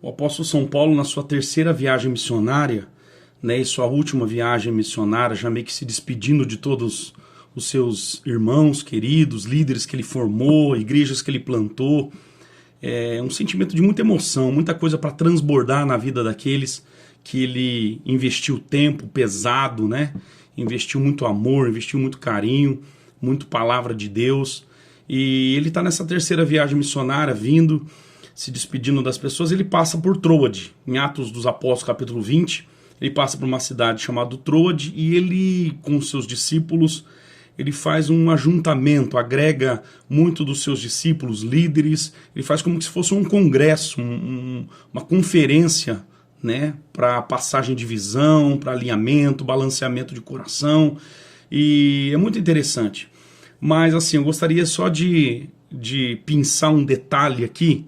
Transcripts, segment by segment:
O apóstolo São Paulo, na sua terceira viagem missionária, né, e sua última viagem missionária, já meio que se despedindo de todos os seus irmãos queridos, líderes que ele formou, igrejas que ele plantou, um sentimento de muita emoção, muita coisa para transbordar na vida daqueles que ele investiu tempo pesado, né? Investiu muito amor, investiu muito carinho, muito palavra de Deus. E ele está nessa terceira viagem missionária, vindo, se despedindo das pessoas. Ele passa por Troade, em Atos dos Apóstolos, capítulo 20. Ele passa por uma cidade chamada Troade e ele, com seus discípulos, ele faz um ajuntamento, agrega muito dos seus discípulos, líderes. Ele faz como se fosse um congresso, uma conferência, né, para passagem de visão, para alinhamento, balanceamento de coração. E é muito interessante. Mas assim, eu gostaria só de pensar um detalhe aqui.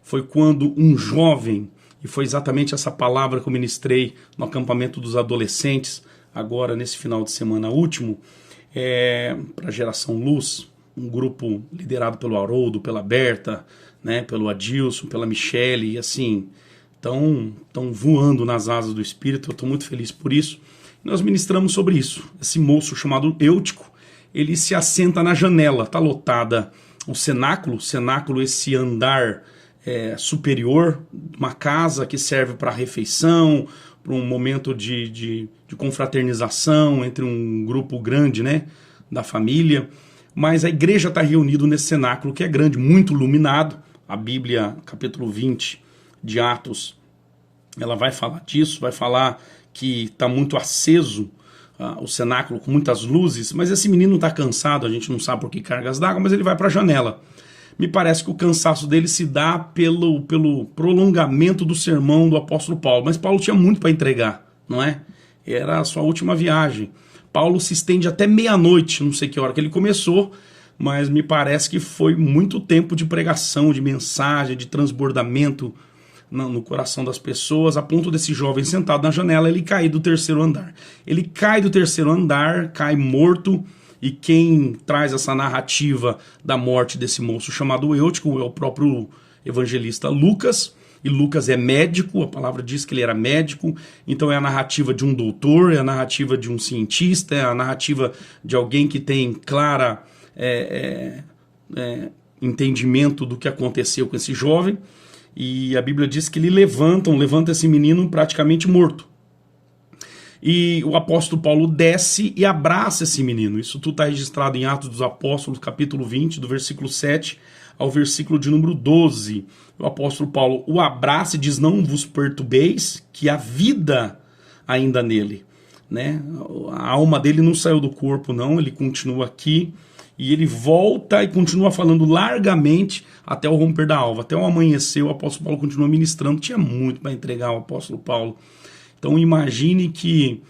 Foi quando um jovem, e foi exatamente essa palavra que eu ministrei no acampamento dos adolescentes, agora nesse final de semana último, para a Geração Luz, um grupo liderado pelo Haroldo, pela Berta, né, pelo Adilson, pela Michele, e assim, estão voando nas asas do Espírito. Eu estou muito feliz por isso. E nós ministramos sobre isso. Esse moço chamado Eutico, ele se assenta na janela, está lotada o cenáculo, esse andar superior, uma casa que serve para refeição, para um momento de confraternização entre um grupo grande, né, da família. Mas a igreja está reunida nesse cenáculo que é grande, muito iluminado. A Bíblia, capítulo 20 de Atos, ela vai falar disso, vai falar que está muito aceso o cenáculo com muitas luzes, mas esse menino está cansado, a gente não sabe por que cargas d'água, mas ele vai para a janela. Me parece que o cansaço dele se dá pelo prolongamento do sermão do apóstolo Paulo, mas Paulo tinha muito para entregar, não é? Era a sua última viagem. Paulo se estende até meia-noite, não sei que hora que ele começou, mas me parece que foi muito tempo de pregação, de mensagem, de transbordamento no coração das pessoas, a ponto desse jovem sentado na janela, ele cair do terceiro andar. Ele cai do terceiro andar, cai morto, e quem traz essa narrativa da morte desse moço chamado Eutico é o próprio evangelista Lucas, e Lucas é médico, a palavra diz que ele era médico, então é a narrativa de um doutor, é a narrativa de um cientista, é a narrativa de alguém que tem clara entendimento do que aconteceu com esse jovem. E a Bíblia diz que ele levanta esse menino praticamente morto. E o apóstolo Paulo desce e abraça esse menino. Isso tudo está registrado em Atos dos Apóstolos, capítulo 20, do versículo 7 ao versículo de número 12. O apóstolo Paulo o abraça e diz: não vos perturbeis, que há vida ainda nele. Né? A alma dele não saiu do corpo, não, ele continua aqui. E ele volta e continua falando largamente até o romper da alva, até o amanhecer. O apóstolo Paulo continua ministrando. Tinha muito para entregar ao apóstolo Paulo. Então imagine que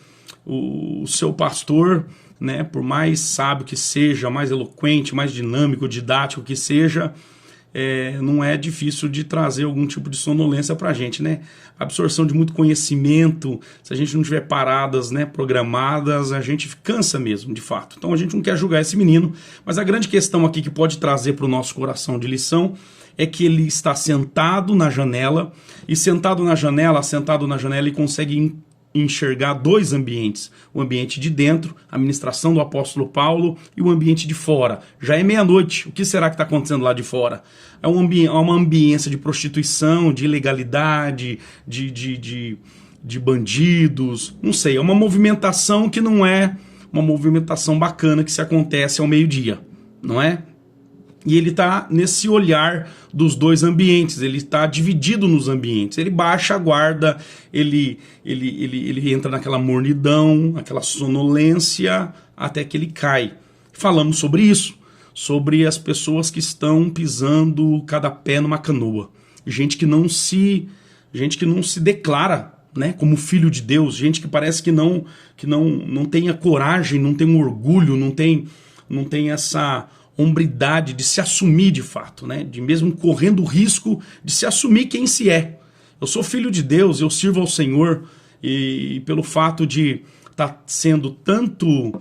o seu pastor, né, por mais sábio que seja, mais eloquente, mais dinâmico, didático que seja, não é difícil de trazer algum tipo de sonolência para a gente, né? Absorção de muito conhecimento, se a gente não tiver paradas, né, programadas, a gente cansa mesmo, de fato. Então a gente não quer julgar esse menino, mas a grande questão aqui que pode trazer para o nosso coração de lição é que ele está sentado na janela, e sentado na janela, ele consegue enxergar dois ambientes, o ambiente de dentro, a ministração do apóstolo Paulo, e o ambiente de fora. Já é meia-noite, o que será que está acontecendo lá de fora? É uma ambiência de prostituição, de ilegalidade, de bandidos, não sei, é uma movimentação que não é uma movimentação bacana que se acontece ao meio-dia, não é? E ele está nesse olhar dos dois ambientes, ele está dividido nos ambientes. Ele baixa a guarda, ele entra naquela mornidão, aquela sonolência, até que ele cai. Falamos sobre isso, sobre as pessoas que estão pisando cada pé numa canoa. Gente que não se declara, né, como filho de Deus, gente que parece que não tem a coragem, não tem um orgulho, não tem essa hombridade de se assumir de fato, né? De mesmo correndo o risco de se assumir quem se é. Eu sou filho de Deus, eu sirvo ao Senhor, e pelo fato de estar sendo tanto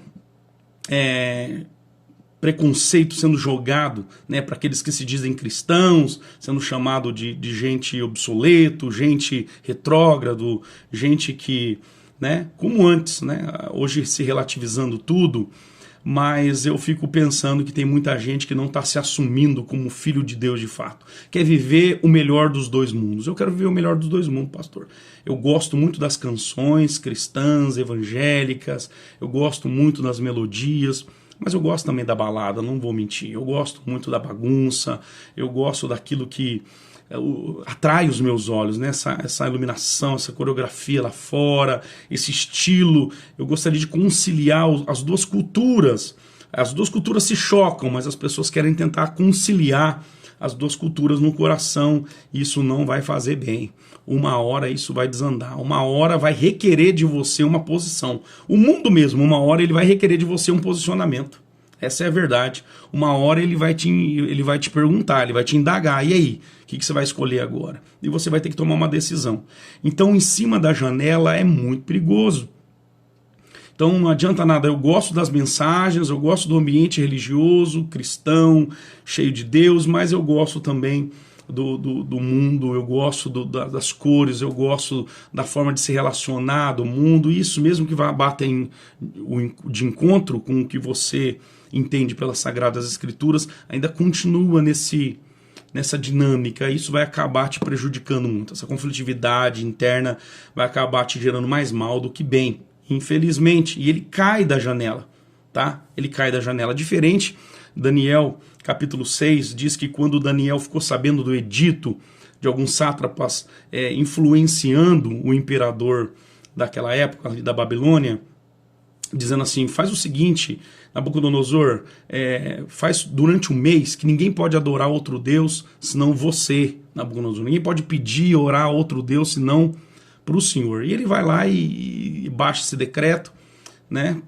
preconceito sendo jogado, né, para aqueles que se dizem cristãos, sendo chamado de gente obsoleto, gente retrógrado, gente que, né, como antes, né, hoje se relativizando tudo, mas eu fico pensando que tem muita gente que não está se assumindo como filho de Deus de fato. Quer viver o melhor dos dois mundos. Eu quero viver o melhor dos dois mundos, pastor. Eu gosto muito das canções cristãs, evangélicas, eu gosto muito das melodias, mas eu gosto também da balada, não vou mentir. Eu gosto muito da bagunça, eu gosto daquilo que atrai os meus olhos, né? Essa iluminação, essa coreografia lá fora, esse estilo. Eu gostaria de conciliar as duas culturas. As duas culturas se chocam, mas as pessoas querem tentar conciliar as duas culturas no coração. Isso não vai fazer bem. Uma hora isso vai desandar. Uma hora vai requerer de você uma posição. O mundo mesmo, uma hora ele vai requerer de você um posicionamento. Essa é a verdade. Uma hora ele vai te perguntar, ele vai te indagar. E aí? O que você vai escolher agora? E você vai ter que tomar uma decisão. Então, em cima da janela é muito perigoso. Então, não adianta nada. Eu gosto das mensagens, eu gosto do ambiente religioso, cristão, cheio de Deus, mas eu gosto também do mundo, eu gosto das cores, eu gosto da forma de se relacionar do mundo. Isso mesmo que vai bater de encontro com o que você entende pelas Sagradas Escrituras, ainda continua nessa dinâmica. Isso vai acabar te prejudicando muito. Essa conflitividade interna vai acabar te gerando mais mal do que bem, infelizmente. E ele cai da janela, tá? Ele cai da janela. Diferente, Daniel, capítulo 6, diz que quando Daniel ficou sabendo do edito de alguns sátrapas influenciando o imperador daquela época, ali da Babilônia, dizendo assim, faz o seguinte, Nabucodonosor, faz durante um mês que ninguém pode adorar outro Deus senão você, Nabucodonosor. Ninguém pode pedir, orar a outro Deus senão para o Senhor. E ele vai lá e baixa esse decreto, né?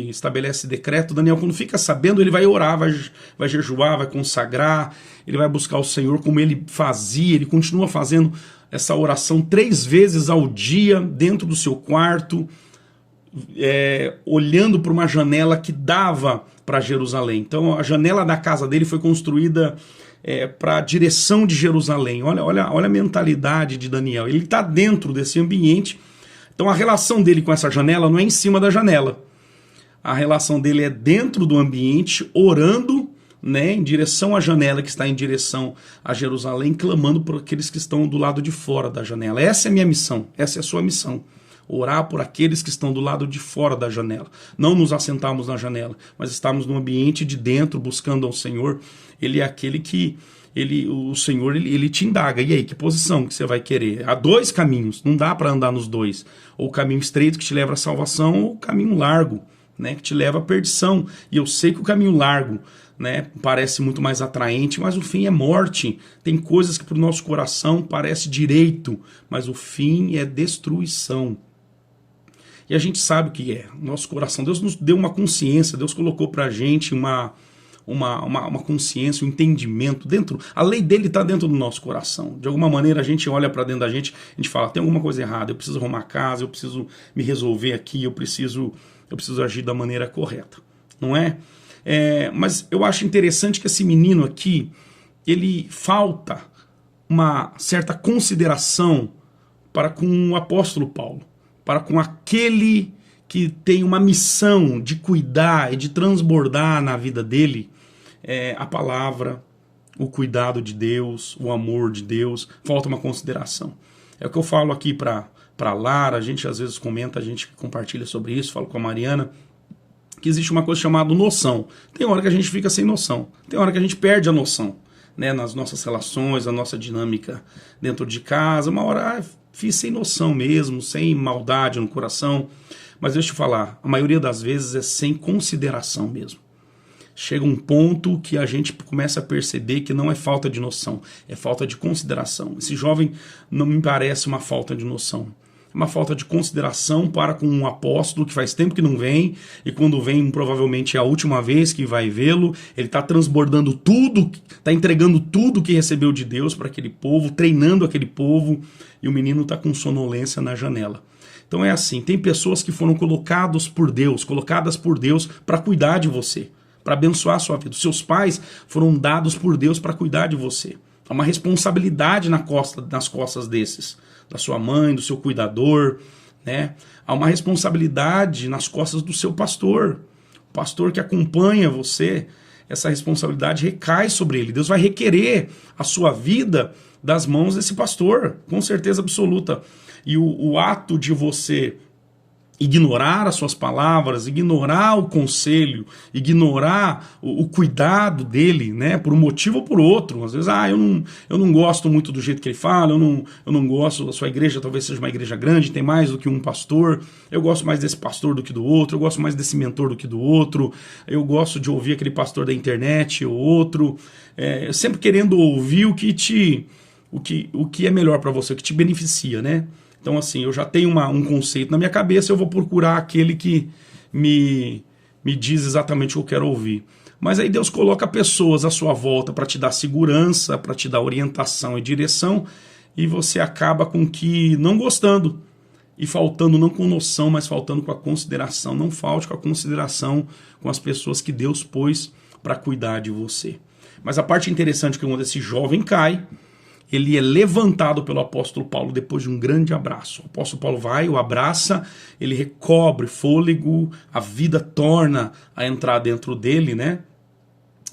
Estabelece esse decreto. Daniel, quando fica sabendo, ele vai orar, vai jejuar, vai consagrar, ele vai buscar o Senhor como ele fazia, ele continua fazendo essa oração 3 vezes ao dia dentro do seu quarto, olhando para uma janela que dava para Jerusalém. Então a janela da casa dele foi construída para a direção de Jerusalém. Olha a mentalidade de Daniel. Ele está dentro desse ambiente. Então a relação dele com essa janela não é em cima da janela. A relação dele é dentro do ambiente, orando, né, em direção à janela que está em direção a Jerusalém, clamando por aqueles que estão do lado de fora da janela. Essa é a minha missão, essa é a sua missão. Orar por aqueles que estão do lado de fora da janela. Não nos assentarmos na janela, mas estarmos no ambiente de dentro, buscando ao Senhor. Ele é aquele que, o Senhor, ele te indaga. E aí, que posição que você vai querer? Há 2 caminhos, não dá para andar nos 2. Ou o caminho estreito que te leva à salvação, ou o caminho largo, né, que te leva à perdição. E eu sei que o caminho largo, né, parece muito mais atraente, mas o fim é morte. Tem coisas que para o nosso coração parece direito, mas o fim é destruição. E a gente sabe o que é. Nosso coração, Deus nos deu uma consciência, Deus colocou pra gente uma consciência, um entendimento dentro. A lei dele está dentro do nosso coração. De alguma maneira a gente olha para dentro da gente, a gente fala, tem alguma coisa errada, eu preciso arrumar a casa, eu preciso me resolver aqui, eu preciso agir da maneira correta. Não é? Mas eu acho interessante que esse menino aqui, ele falta uma certa consideração para com o apóstolo Paulo, para com aquele que tem uma missão de cuidar e de transbordar na vida dele a palavra, o cuidado de Deus, o amor de Deus. Falta uma consideração. É o que eu falo aqui para Lara, a gente às vezes comenta, a gente compartilha sobre isso, falo com a Mariana, que existe uma coisa chamada noção. Tem hora que a gente fica sem noção, tem hora que a gente perde a noção, né, nas nossas relações, na nossa dinâmica dentro de casa. Uma hora fiz sem noção mesmo, sem maldade no coração, mas deixa eu te falar, a maioria das vezes é sem consideração mesmo. Chega um ponto que a gente começa a perceber que não é falta de noção, é falta de consideração. Esse jovem não me parece uma falta de noção, é uma falta de consideração para com um apóstolo que faz tempo que não vem, e quando vem provavelmente é a última vez que vai vê-lo. Ele está transbordando tudo, está entregando tudo que recebeu de Deus para aquele povo, treinando aquele povo, e o menino está com sonolência na janela. Então é assim, tem pessoas que foram colocadas por Deus para cuidar de você, para abençoar a sua vida. Os seus pais foram dados por Deus para cuidar de você. Há uma responsabilidade nas costas desses, da sua mãe, do seu cuidador, né? Há uma responsabilidade nas costas do seu pastor. O pastor que acompanha você, essa responsabilidade recai sobre ele. Deus vai requerer a sua vida das mãos desse pastor, com certeza absoluta. E o ato de você ignorar as suas palavras, ignorar o conselho, ignorar o cuidado dele, né, por um motivo ou por outro. Às vezes, eu não gosto muito do jeito que ele fala, eu não gosto, a sua igreja talvez seja uma igreja grande, tem mais do que um pastor, eu gosto mais desse pastor do que do outro, eu gosto mais desse mentor do que do outro, eu gosto de ouvir aquele pastor da internet ou outro, sempre querendo ouvir o que é melhor para você, o que te beneficia, né? Então, assim, eu já tenho um conceito na minha cabeça, eu vou procurar aquele que me diz exatamente o que eu quero ouvir. Mas aí Deus coloca pessoas à sua volta para te dar segurança, para te dar orientação e direção, e você acaba com que não gostando, e faltando não com noção, mas faltando com a consideração. Não falte com a consideração com as pessoas que Deus pôs para cuidar de você. Mas a parte interessante é que quando esse jovem cai, ele é levantado pelo apóstolo Paulo depois de um grande abraço. O apóstolo Paulo vai, o abraça, ele recobre fôlego, a vida torna a entrar dentro dele, né?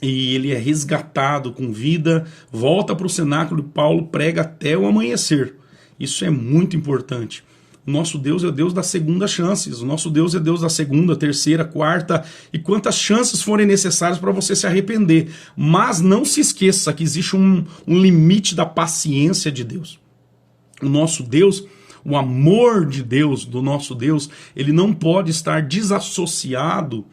E ele é resgatado com vida, volta para o cenáculo e Paulo prega até o amanhecer. Isso é muito importante. O nosso Deus é o Deus das segundas chances. O nosso Deus é Deus da segunda, terceira, quarta e quantas chances forem necessárias para você se arrepender. Mas não se esqueça que existe um limite da paciência de Deus. O nosso Deus, o amor de Deus, do nosso Deus, ele não pode estar desassociado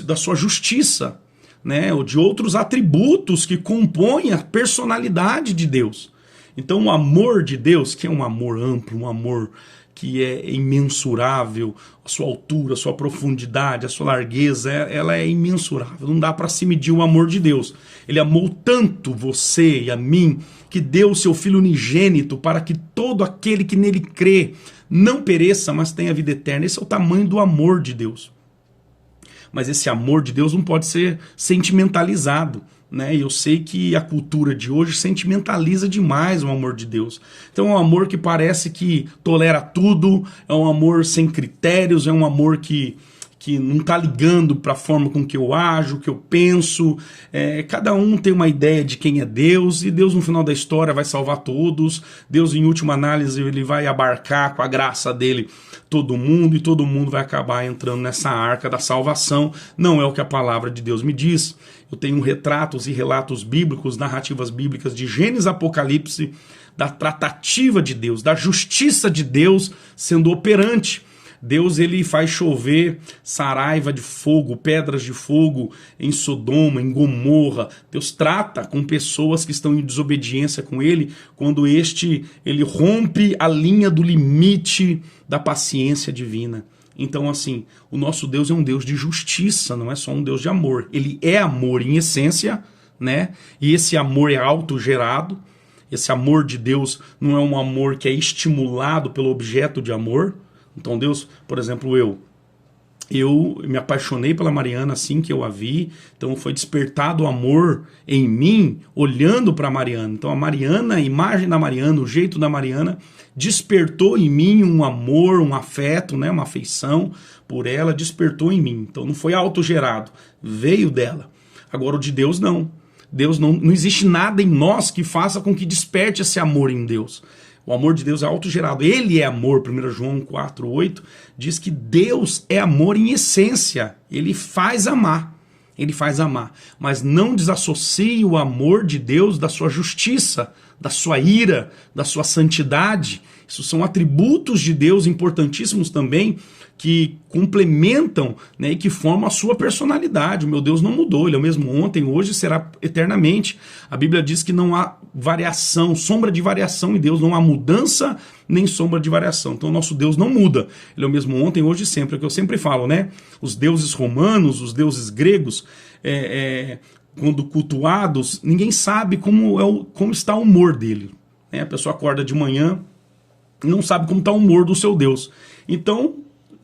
da sua justiça, né, ou de outros atributos que compõem a personalidade de Deus. Então o amor de Deus, que é um amor amplo, um amor que é imensurável, a sua altura, a sua profundidade, a sua largueza, ela é imensurável. Não dá para se medir o amor de Deus. Ele amou tanto você e a mim, que deu o seu Filho unigênito para que todo aquele que nele crê não pereça, mas tenha vida eterna. Esse é o tamanho do amor de Deus. Mas esse amor de Deus não pode ser sentimentalizado, né? E eu sei que a cultura de hoje sentimentaliza demais o amor de Deus. Então é um amor que parece que tolera tudo, é um amor sem critérios, é um amor que não está ligando para a forma com que eu ajo, que eu penso. Cada um tem uma ideia de quem é Deus, e Deus no final da história vai salvar todos. Deus em última análise ele vai abarcar com a graça dele todo mundo, e todo mundo vai acabar entrando nessa arca da salvação. Não é o que a palavra de Deus me diz. Eu tenho retratos e relatos bíblicos, narrativas bíblicas de Gênesis e Apocalipse, da tratativa de Deus, da justiça de Deus sendo operante. Deus ele faz chover saraiva de fogo, pedras de fogo em Sodoma, em Gomorra. Deus trata com pessoas que estão em desobediência com ele, quando ele rompe a linha do limite da paciência divina. Então, assim, o nosso Deus é um Deus de justiça, não é só um Deus de amor. Ele é amor em essência, né? E esse amor é autogerado. Esse amor de Deus não é um amor que é estimulado pelo objeto de amor. Então Deus, por exemplo, eu me apaixonei pela Mariana assim que eu a vi, então foi despertado o amor em mim olhando para a Mariana. Então a Mariana, a imagem da Mariana, o jeito da Mariana, despertou em mim um amor, um afeto, né, uma afeição por ela, despertou em mim. Então não foi autogerado, veio dela. Agora o de Deus não. Deus não existe nada em nós que faça com que desperte esse amor em Deus. O amor de Deus é autogerado. Ele é amor. 1 João 4,8 diz que Deus é amor em essência. Ele faz amar. Ele faz amar. Mas não desassocie o amor de Deus da sua justiça, da sua ira, da sua santidade. Isso são atributos de Deus importantíssimos também, que complementam, né, e que formam a sua personalidade. O meu Deus não mudou, ele é o mesmo ontem, hoje e será eternamente. A Bíblia diz que não há variação, sombra de variação em Deus, não há mudança nem sombra de variação. Então o nosso Deus não muda, ele é o mesmo ontem, hoje e sempre. É o que eu sempre falo, né? Os deuses romanos, os deuses gregos, quando cultuados, ninguém sabe como está o humor dele. Né? A pessoa acorda de manhã e não sabe como está o humor do seu Deus. Então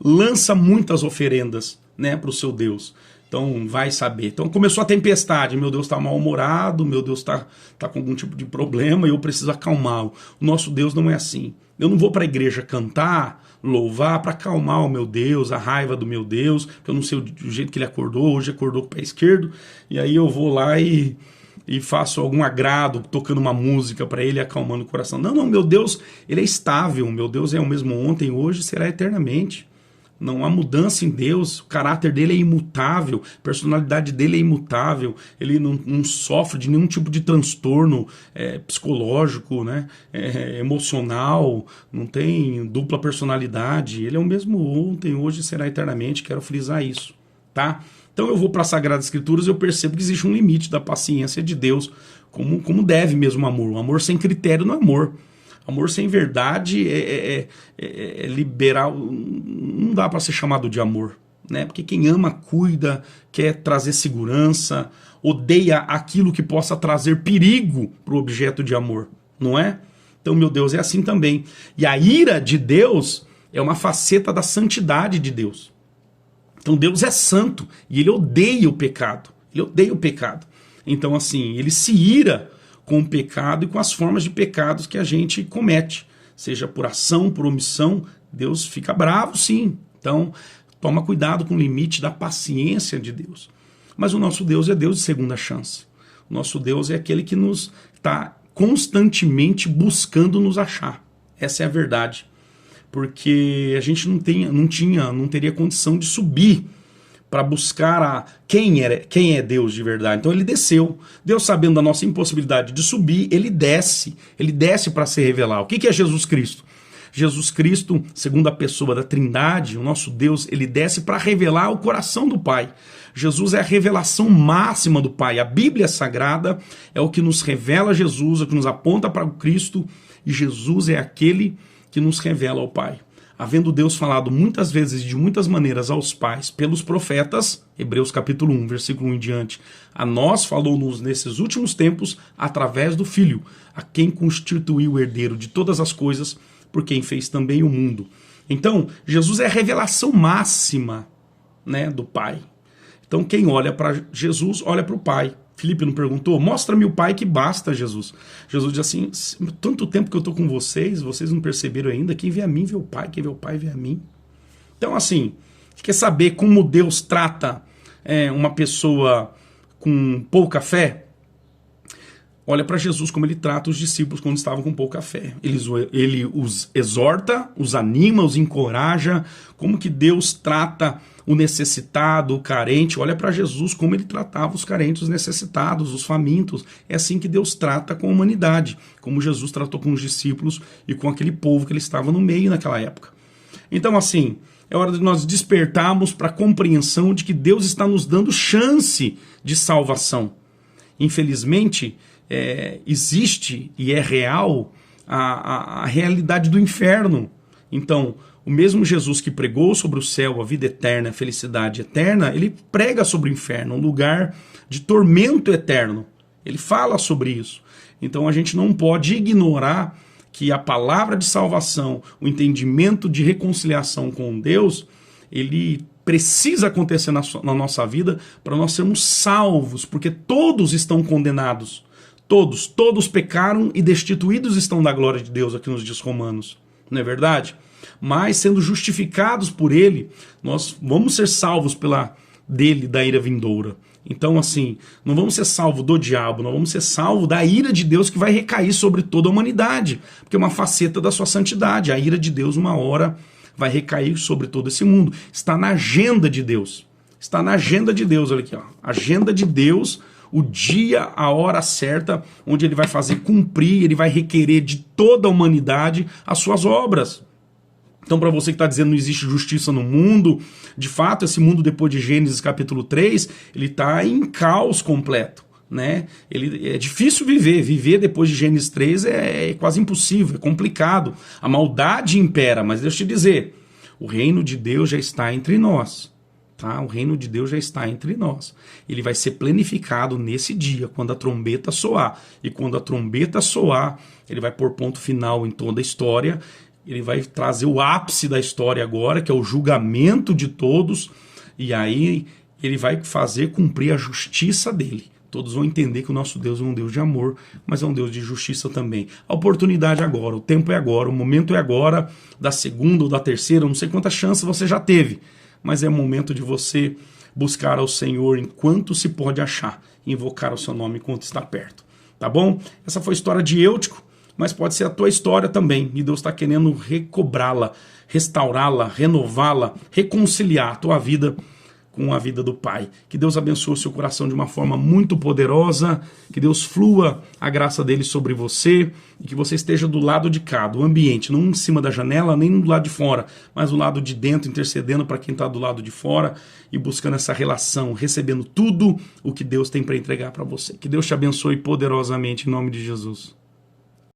lança muitas oferendas, né, para o seu Deus. Então, vai saber. Então, começou a tempestade. Meu Deus está mal-humorado, meu Deus está com algum tipo de problema e eu preciso acalmá-lo. O nosso Deus não é assim. Eu não vou para a igreja cantar, louvar, para acalmar o meu Deus, a raiva do meu Deus, porque eu não sei o jeito que ele acordou. Hoje acordou com o pé esquerdo. E aí eu vou lá e faço algum agrado, tocando uma música para ele, acalmando o coração. Não, meu Deus, ele é estável. Meu Deus é o mesmo ontem, hoje, será eternamente. Não há mudança em Deus, o caráter dele é imutável, a personalidade dele é imutável, ele não sofre de nenhum tipo de transtorno psicológico, né? Emocional, não tem dupla personalidade, ele é o mesmo ontem, hoje será eternamente, quero frisar isso, tá? Então eu vou para as Sagradas Escrituras e eu percebo que existe um limite da paciência de Deus, como deve mesmo o amor. O amor sem critério não é amor. Amor sem verdade é liberal, não dá para ser chamado de amor, né? Porque quem ama, cuida, quer trazer segurança, odeia aquilo que possa trazer perigo para o objeto de amor, não é? Então, meu Deus, é assim também. E a ira de Deus é uma faceta da santidade de Deus. Então, Deus é santo e ele odeia o pecado. Ele odeia o pecado. Então, assim, ele se ira com o pecado e com as formas de pecados que a gente comete, seja por ação, por omissão. Deus fica bravo, sim. Então, toma cuidado com o limite da paciência de Deus. Mas o nosso Deus é Deus de segunda chance. O nosso Deus é aquele que nos está constantemente buscando nos achar. Essa é a verdade. Porque a gente não teria condição de subir para buscar quem é Deus de verdade. Então ele desceu. Deus, sabendo da nossa impossibilidade de subir, ele desce para se revelar. O que é Jesus Cristo? Jesus Cristo, segunda pessoa da Trindade, o nosso Deus, ele desce para revelar o coração do Pai. Jesus é a revelação máxima do Pai. A Bíblia Sagrada é o que nos revela Jesus, é o que nos aponta para o Cristo, e Jesus é aquele que nos revela ao Pai. Havendo Deus falado muitas vezes e de muitas maneiras aos pais pelos profetas, Hebreus capítulo 1, versículo 1 em diante, a nós falou-nos nesses últimos tempos através do Filho, a quem constituiu o herdeiro de todas as coisas, por quem fez também o mundo. Então, Jesus é a revelação máxima, né, do Pai. Então, quem olha para Jesus, olha para o Pai. Filipe não perguntou? Mostra-me o Pai que basta, Jesus. Jesus diz assim, tanto tempo que eu estou com vocês não perceberam ainda? Quem vê a mim vê o Pai, quem vê o Pai vê a mim. Então, assim, quer saber como Deus trata uma pessoa com pouca fé? Olha para Jesus como ele trata os discípulos quando estavam com pouca fé. Ele os exorta, os anima, os encoraja. Como que Deus trata o necessitado, o carente? Olha para Jesus como ele tratava os carentes, os necessitados, os famintos. É assim que Deus trata com a humanidade, como Jesus tratou com os discípulos e com aquele povo que ele estava no meio naquela época. Então, assim, é hora de nós despertarmos para a compreensão de que Deus está nos dando chance de salvação. Infelizmente, existe e é real a realidade do inferno. Então, o mesmo Jesus que pregou sobre o céu, a vida eterna, a felicidade eterna, ele prega sobre o inferno, um lugar de tormento eterno. Ele fala sobre isso. Então a gente não pode ignorar que a palavra de salvação, o entendimento de reconciliação com Deus, ele precisa acontecer na nossa vida para nós sermos salvos, porque todos estão condenados. Todos pecaram e destituídos estão da glória de Deus, aqui nos diz Romanos. Não é verdade? Mas sendo justificados por ele, nós vamos ser salvos dele, da ira vindoura. Então, assim, não vamos ser salvos do diabo, nós vamos ser salvos da ira de Deus que vai recair sobre toda a humanidade, porque é uma faceta da sua santidade. A ira de Deus, uma hora, vai recair sobre todo esse mundo. Está na agenda de Deus. Está na agenda de Deus, olha aqui, ó. Agenda de Deus, o dia, a hora certa, onde ele vai fazer cumprir, ele vai requerer de toda a humanidade as suas obras. Então, para você que está dizendo que não existe justiça no mundo, de fato, esse mundo, depois de Gênesis capítulo 3, ele está em caos completo, né? É difícil viver depois de Gênesis 3 é quase impossível, é complicado. A maldade impera, mas deixa eu te dizer, o reino de Deus já está entre nós. Tá? O reino de Deus já está entre nós. Ele vai ser planificado nesse dia, quando a trombeta soar. E quando a trombeta soar, ele vai pôr ponto final em toda a história. Ele vai trazer o ápice da história agora, que é o julgamento de todos. E aí Ele vai fazer cumprir a justiça dele. Todos vão entender que o nosso Deus é um Deus de amor, mas é um Deus de justiça também. A oportunidade é agora, o tempo é agora, o momento é agora, da segunda ou da terceira, não sei quantas chances você já teve, mas é o momento de você buscar ao Senhor enquanto se pode achar, invocar o seu nome enquanto está perto. Tá bom? Essa foi a história de Eutico, mas pode ser a tua história também, e Deus está querendo recobrá-la, restaurá-la, renová-la, reconciliar a tua vida com a vida do Pai. Que Deus abençoe o seu coração de uma forma muito poderosa, que Deus flua a graça dele sobre você e que você esteja do lado de cá, do ambiente, não em cima da janela, nem do lado de fora, mas do lado de dentro, intercedendo para quem está do lado de fora e buscando essa relação, recebendo tudo o que Deus tem para entregar para você. Que Deus te abençoe poderosamente em nome de Jesus.